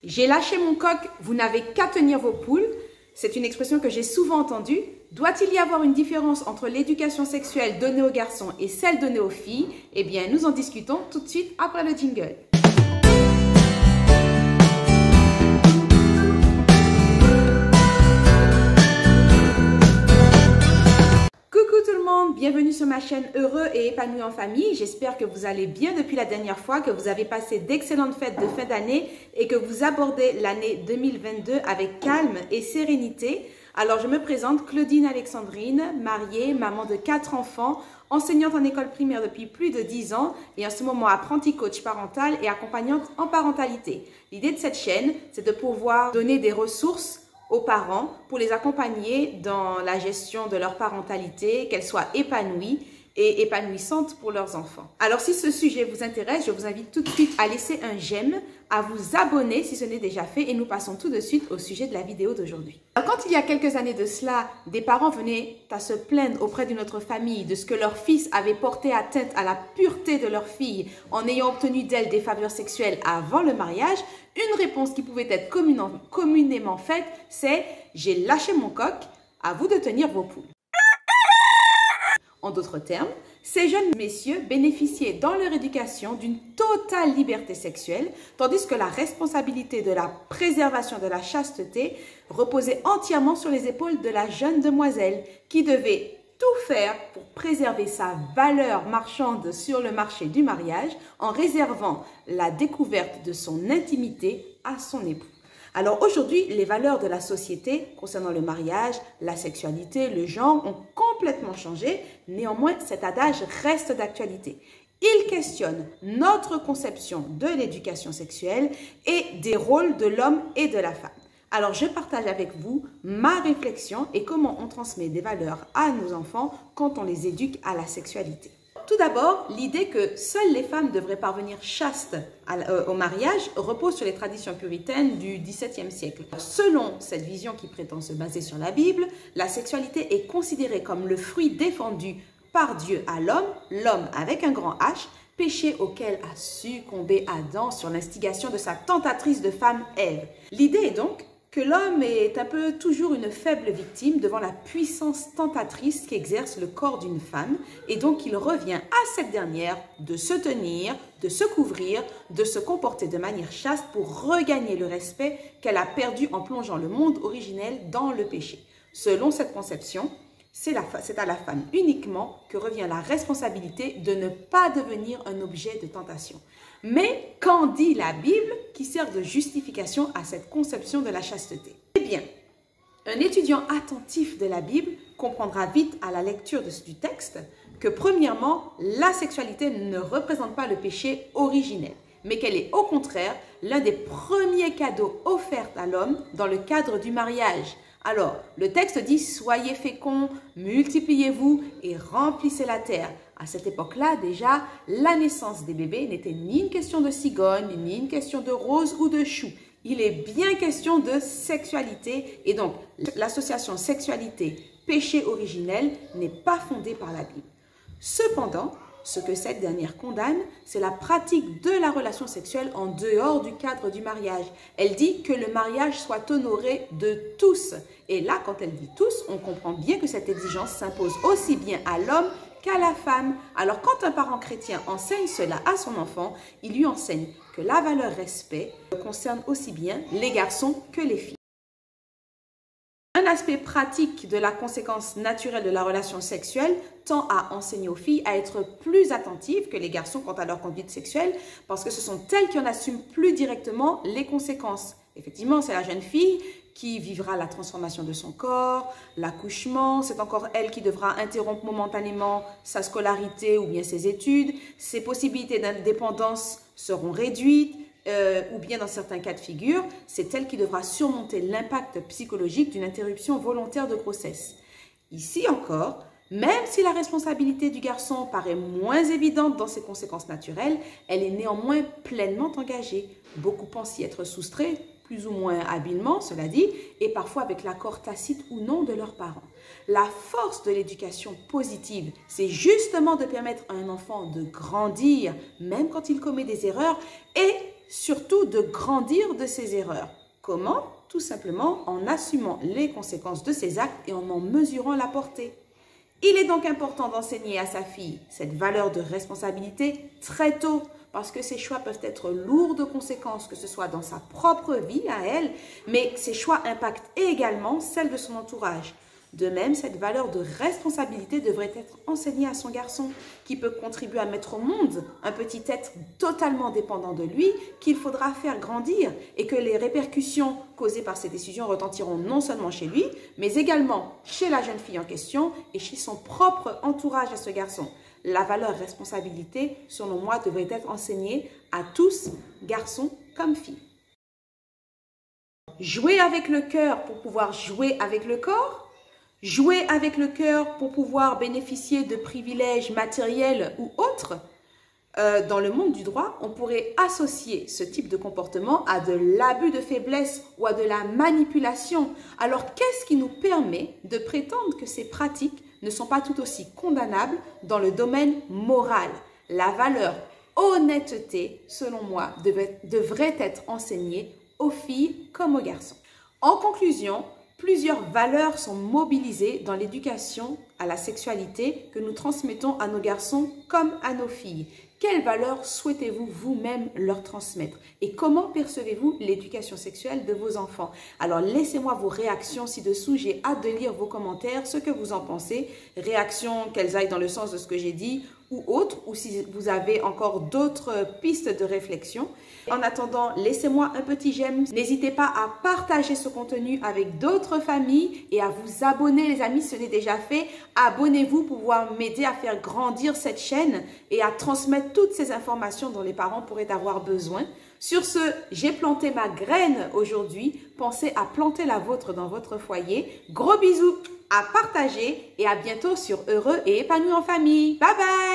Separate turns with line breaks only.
J'ai lâché mon coq, vous n'avez qu'à tenir vos poules. C'est une expression que j'ai souvent entendue. Doit-il y avoir une différence entre l'éducation sexuelle donnée aux garçons et celle donnée aux filles? Eh bien, nous en discutons tout de suite après le jingle. Bienvenue sur ma chaîne Heureux et épanoui en famille. J'espère que vous allez bien depuis la dernière fois, que vous avez passé d'excellentes fêtes de fin d'année et que vous abordez l'année 2022 avec calme et sérénité. Alors, je me présente Claudine Alexandrine, mariée, maman de 4 enfants, enseignante en école primaire depuis plus de 10 ans et en ce moment apprentie coach parental et accompagnante en parentalité. L'idée de cette chaîne, c'est de pouvoir donner des ressources aux parents pour les accompagner dans la gestion de leur parentalité, qu'elle soit épanouie et épanouissante pour leurs enfants. Alors, si ce sujet vous intéresse, je vous invite tout de suite à laisser un j'aime, à vous abonner si ce n'est déjà fait et nous passons tout de suite au sujet de la vidéo d'aujourd'hui. Quand il y a quelques années de cela, des parents venaient à se plaindre auprès d'une autre famille de ce que leur fils avait porté atteinte à la pureté de leur fille en ayant obtenu d'elle des faveurs sexuelles avant le mariage, une réponse qui pouvait être communément faite, c'est « j'ai lâché mon coq, à vous de tenir vos poules ». En d'autres termes, ces jeunes messieurs bénéficiaient dans leur éducation d'une totale liberté sexuelle, tandis que la responsabilité de la préservation de la chasteté reposait entièrement sur les épaules de la jeune demoiselle qui devait tout faire pour préserver sa valeur marchande sur le marché du mariage en réservant la découverte de son intimité à son époux. Alors aujourd'hui, les valeurs de la société concernant le mariage, la sexualité, le genre ont complètement changé. Néanmoins, cet adage reste d'actualité. Il questionne notre conception de l'éducation sexuelle et des rôles de l'homme et de la femme. Alors, je partage avec vous ma réflexion et comment on transmet des valeurs à nos enfants quand on les éduque à la sexualité. Tout d'abord, l'idée que seules les femmes devraient parvenir chastes au mariage repose sur les traditions puritaines du XVIIe siècle. Selon cette vision qui prétend se baser sur la Bible, la sexualité est considérée comme le fruit défendu par Dieu à l'homme, l'homme avec un grand H, péché auquel a succombé Adam sur l'instigation de sa tentatrice de femme Ève. L'idée est donc que l'homme est un peu toujours une faible victime devant la puissance tentatrice qu'exerce le corps d'une femme et donc il revient à cette dernière de se tenir, de se couvrir, de se comporter de manière chaste pour regagner le respect qu'elle a perdu en plongeant le monde originel dans le péché. Selon cette conception, c'est à la femme uniquement que revient la responsabilité de ne pas devenir un objet de tentation. Mais qu'en dit la Bible qui sert de justification à cette conception de la chasteté? Eh bien, un étudiant attentif de la Bible comprendra vite à la lecture du texte que premièrement, la sexualité ne représente pas le péché originel, mais qu'elle est au contraire l'un des premiers cadeaux offerts à l'homme dans le cadre du mariage. Alors, le texte dit « Soyez féconds, multipliez-vous et remplissez la terre ». À cette époque-là, déjà, la naissance des bébés n'était ni une question de cigogne, ni une question de rose ou de chou. Il est bien question de sexualité et donc l'association sexualité-péché originel n'est pas fondée par la Bible. Cependant, ce que cette dernière condamne, c'est la pratique de la relation sexuelle en dehors du cadre du mariage. Elle dit que le mariage soit honoré de tous. Et là, quand elle dit tous, on comprend bien que cette exigence s'impose aussi bien à l'homme qu'à la femme. Alors, quand un parent chrétien enseigne cela à son enfant, il lui enseigne que la valeur respect concerne aussi bien les garçons que les filles. Un aspect pratique de la conséquence naturelle de la relation sexuelle tend à enseigner aux filles à être plus attentives que les garçons quant à leur conduite sexuelle parce que ce sont elles qui en assument plus directement les conséquences. Effectivement, c'est la jeune fille qui vivra la transformation de son corps, l'accouchement, c'est encore elle qui devra interrompre momentanément sa scolarité ou bien ses études, ses possibilités d'indépendance seront réduites, ou bien dans certains cas de figure, c'est elle qui devra surmonter l'impact psychologique d'une interruption volontaire de grossesse. Ici encore, même si la responsabilité du garçon paraît moins évidente dans ses conséquences naturelles, elle est néanmoins pleinement engagée. Beaucoup pensent y être soustraits, plus ou moins habilement, cela dit, et parfois avec l'accord tacite ou non de leurs parents. La force de l'éducation positive, c'est justement de permettre à un enfant de grandir, même quand il commet des erreurs, et surtout de grandir de ses erreurs. Comment? Tout simplement en assumant les conséquences de ses actes et en mesurant la portée. Il est donc important d'enseigner à sa fille cette valeur de responsabilité très tôt, parce que ses choix peuvent être lourds de conséquences, que ce soit dans sa propre vie à elle, mais ses choix impactent également celle de son entourage. De même, cette valeur de responsabilité devrait être enseignée à son garçon, qui peut contribuer à mettre au monde un petit être totalement dépendant de lui, qu'il faudra faire grandir, et que les répercussions causées par ces décisions retentiront non seulement chez lui, mais également chez la jeune fille en question et chez son propre entourage à ce garçon. La valeur responsabilité, selon moi, devrait être enseignée à tous, garçons comme filles. Jouer avec le cœur pour pouvoir jouer avec le corps. Jouer avec le cœur pour pouvoir bénéficier de privilèges matériels ou autres. Dans le monde du droit, on pourrait associer ce type de comportement à de l'abus de faiblesse ou à de la manipulation. Alors, qu'est-ce qui nous permet de prétendre que ces pratiques ne sont pas tout aussi condamnables dans le domaine moral? La valeur honnêteté, selon moi, devrait être enseignée aux filles comme aux garçons. En conclusion, plusieurs valeurs sont mobilisées dans l'éducation à la sexualité que nous transmettons à nos garçons comme à nos filles. Quelles valeurs souhaitez-vous vous-même leur transmettre? Et comment percevez-vous l'éducation sexuelle de vos enfants? Alors, laissez-moi vos réactions ci-dessous. J'ai hâte de lire vos commentaires, ce que vous en pensez. Réactions, qu'elles aillent dans le sens de ce que j'ai dit ou autres, ou si vous avez encore d'autres pistes de réflexion. En attendant, laissez-moi un petit j'aime. N'hésitez pas à partager ce contenu avec d'autres familles et à vous abonner, les amis, si ce n'est déjà fait. Abonnez-vous pour pouvoir m'aider à faire grandir cette chaîne et à transmettre toutes ces informations dont les parents pourraient avoir besoin. Sur ce, j'ai planté ma graine aujourd'hui. Pensez à planter la vôtre dans votre foyer. Gros bisous à partager et à bientôt sur Heureux et épanoui en famille. Bye bye!